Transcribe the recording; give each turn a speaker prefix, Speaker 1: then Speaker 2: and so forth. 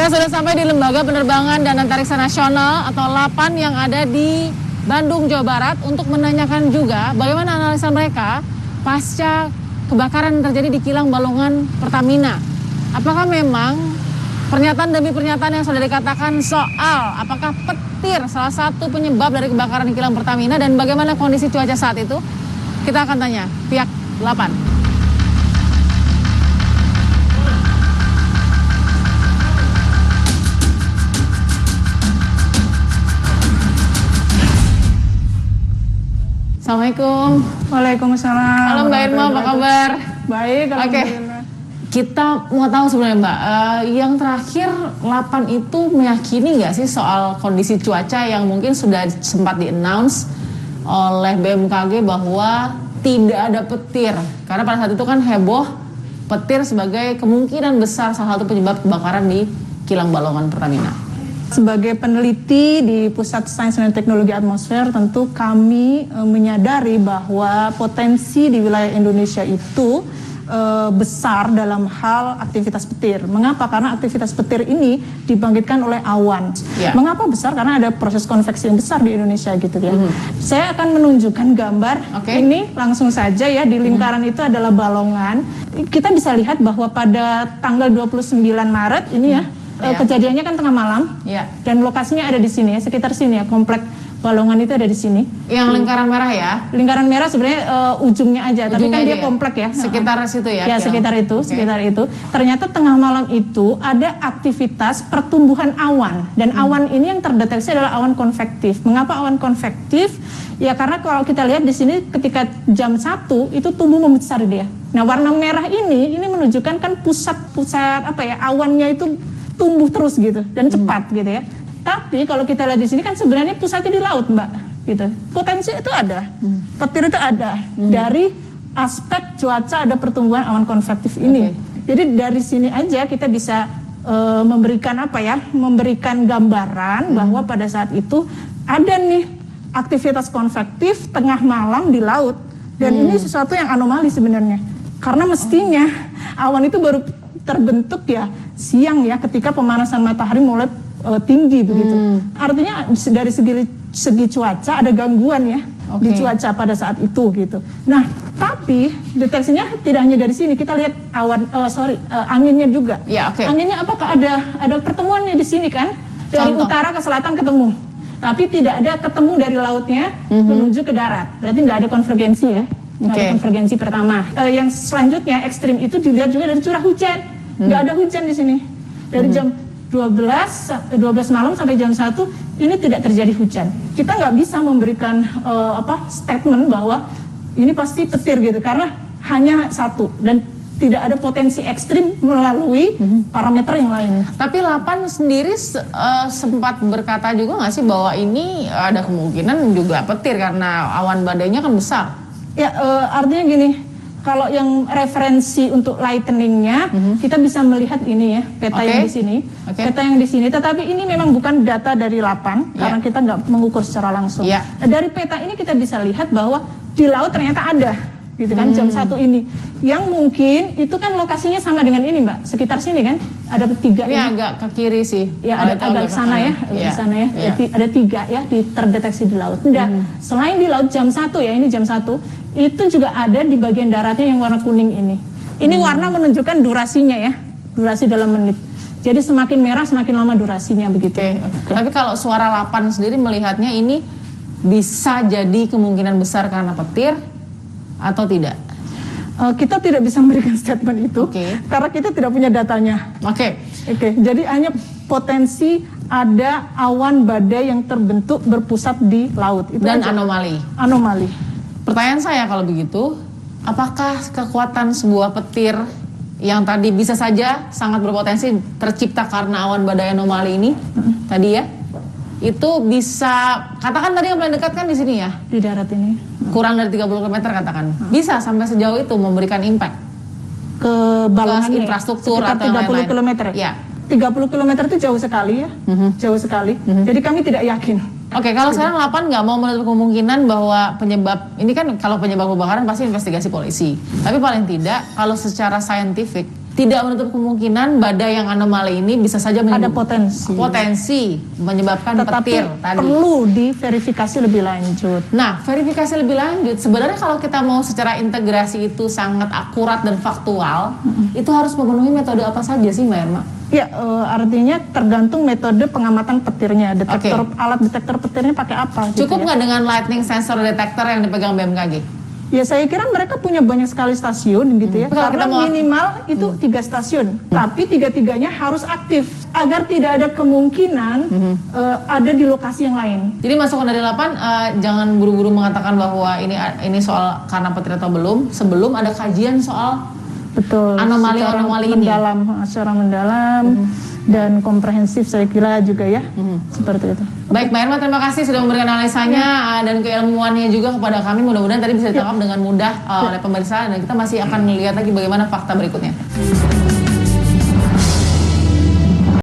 Speaker 1: Saya sudah sampai di Lembaga Penerbangan dan Antariksa Nasional atau LAPAN yang ada di Bandung, Jawa Barat untuk menanyakan juga bagaimana analisa mereka pasca kebakaran yang terjadi di kilang Balongan Pertamina. Apakah memang pernyataan demi pernyataan yang sudah dikatakan soal apakah petir salah satu penyebab dari kebakaran di kilang Pertamina dan bagaimana kondisi cuaca saat itu? Kita akan tanya pihak LAPAN. Assalamualaikum.
Speaker 2: Waalaikumsalam.
Speaker 1: Halo Mbak Irma, apa kabar?
Speaker 2: Baik,
Speaker 1: Oke. Kita mau tahu sebenarnya Mbak, yang terakhir LAPAN itu meyakini nggak sih soal kondisi cuaca yang mungkin sudah sempat di-announce oleh BMKG bahwa tidak ada petir. Karena pada saat itu kan heboh petir sebagai kemungkinan besar salah satu penyebab kebakaran di kilang Balongan Pertamina.
Speaker 2: Sebagai peneliti di Pusat Sains dan Teknologi Atmosfer, tentu kami menyadari bahwa potensi di wilayah Indonesia itu besar dalam hal aktivitas petir. Mengapa? Karena aktivitas petir ini dibangkitkan oleh awan.
Speaker 1: Ya.
Speaker 2: Mengapa besar? Karena ada proses konveksi yang besar di Indonesia gitu ya. Saya akan menunjukkan gambar ini langsung saja ya, di lingkaran itu adalah Balongan. Kita bisa lihat bahwa pada tanggal 29 Maret ini ya, kejadiannya kan tengah malam, dan lokasinya ada di sini ya, sekitar sini ya, komplek Balongan itu ada di sini.
Speaker 1: Yang lingkaran merah ya?
Speaker 2: Lingkaran merah sebenarnya ujungnya aja, tapi kan dia komplek ya.
Speaker 1: Sekitar situ ya?
Speaker 2: Ya sekitar itu, sekitar itu. Ternyata tengah malam itu ada aktivitas pertumbuhan awan, dan awan ini yang terdeteksi adalah awan konvektif. Mengapa awan konvektif? Ya karena kalau kita lihat di sini ketika jam 1 itu tumbuh membesar dia. Nah warna merah ini menunjukkan kan pusat apa ya, awannya itu tumbuh terus gitu dan cepat gitu ya. Tapi kalau kita lihat di sini kan sebenarnya pusatnya di laut Mbak, gitu. Potensi itu ada, petir itu ada. Dari aspek cuaca ada pertumbuhan awan konvektif ini. Jadi dari sini aja kita bisa memberikan apa ya, memberikan gambaran bahwa pada saat itu ada nih aktivitas konvektif tengah malam di laut. Dan ini sesuatu yang anomali sebenarnya. Karena mestinya awan itu baru terbentuk ya siang ya, ketika pemanasan matahari mulai tinggi begitu. Artinya dari segi cuaca ada gangguan ya di cuaca pada saat itu gitu. Nah, tapi deteksinya tidak hanya dari sini. Kita lihat anginnya juga. Anginnya apakah ada pertemuannya di sini kan? Dari utara ke selatan ketemu. Tapi tidak ada ketemu dari lautnya menuju ke darat. Berarti nggak ada konvergensi ya. Nggak ada konvergensi pertama. Yang selanjutnya ekstrim itu dilihat juga dari curah hujan. Nggak ada hujan di sini. Dari jam 12 malam sampai jam 1 ini tidak terjadi hujan. Kita nggak bisa memberikan statement bahwa ini pasti petir gitu, karena hanya satu dan tidak ada potensi ekstrim melalui parameter yang lain.
Speaker 1: Tapi LAPAN sendiri sempat berkata juga nggak sih bahwa ini ada kemungkinan juga petir karena awan badainya kan besar?
Speaker 2: Ya artinya gini. Kalau yang referensi untuk lightning-nya, kita bisa melihat ini ya, peta yang di sini. Peta yang di sini, tetapi ini memang bukan data dari LAPAN, karena kita nggak mengukur secara langsung. Dari peta ini kita bisa lihat bahwa di laut ternyata ada, gitu kan, jam 1 ini. Yang mungkin itu kan lokasinya sama dengan ini Mbak, sekitar sini kan, ada 3
Speaker 1: ini. Agak ke kiri sih.
Speaker 2: Ya agak ke sana ya, agak ke sana ya. Ada 3 ya, terdeteksi di laut. Selain di laut jam 1 ya, ini jam 1. Itu juga ada di bagian daratnya yang warna kuning ini. Ini warna menunjukkan durasinya ya, durasi dalam menit. Jadi semakin merah semakin lama durasinya begitu.
Speaker 1: Tapi kalau suara LAPAN sendiri melihatnya ini bisa jadi kemungkinan besar karena petir atau tidak?
Speaker 2: Kita tidak bisa memberikan statement itu karena kita tidak punya datanya. Jadi hanya potensi ada awan badai yang terbentuk berpusat di laut. Itu
Speaker 1: dan
Speaker 2: aja. Anomali.
Speaker 1: Pertanyaan saya kalau begitu, apakah kekuatan sebuah petir yang tadi bisa saja sangat berpotensi tercipta karena awan badai anomali ini tadi ya, itu bisa, katakan tadi yang paling dekat kan di sini ya?
Speaker 2: Di darat ini.
Speaker 1: Kurang dari 30 km katakan. Bisa sampai sejauh itu memberikan impact?
Speaker 2: Ke Balongan
Speaker 1: infrastruktur
Speaker 2: atau 30 km ya? 30 km itu jauh sekali ya, jauh sekali. Jadi kami tidak yakin.
Speaker 1: Kalau sekarang LAPAN nggak mau menutup kemungkinan bahwa penyebab, ini kan kalau penyebab kebakaran pasti investigasi polisi. Tapi paling tidak, kalau secara saintifik, tidak menutup kemungkinan badai yang anomali ini bisa saja
Speaker 2: Ada
Speaker 1: potensi menyebabkan
Speaker 2: tetapi
Speaker 1: petir tadi.
Speaker 2: perlu diverifikasi lebih lanjut.
Speaker 1: Nah, verifikasi lebih lanjut, sebenarnya kalau kita mau secara integrasi itu sangat akurat dan faktual, itu harus memenuhi metode apa saja sih Mbak Irma?
Speaker 2: Ya, artinya tergantung metode pengamatan petirnya. Alat detektor petirnya pakai apa?
Speaker 1: Cukup
Speaker 2: gitu
Speaker 1: nggak dengan lightning sensor detector yang dipegang BMKG?
Speaker 2: Ya, saya kira mereka punya banyak sekali stasiun gitu ya. Karena minimal itu 3 stasiun, tapi 3-tiganya harus aktif agar tidak ada kemungkinan ada di lokasi yang lain.
Speaker 1: Jadi masukan dari 8, jangan buru-buru mengatakan bahwa ini soal karena petir atau belum, sebelum ada kajian soal anomali ini.
Speaker 2: Secara mendalam dan komprehensif saya kira juga ya, seperti itu.
Speaker 1: Baik Mbak Irma, terima kasih sudah memberikan analisanya dan keilmuannya juga kepada kami. Mudah-mudahan tadi bisa ditangkap dengan mudah oleh pemirsa, dan kita masih akan melihat lagi bagaimana fakta berikutnya.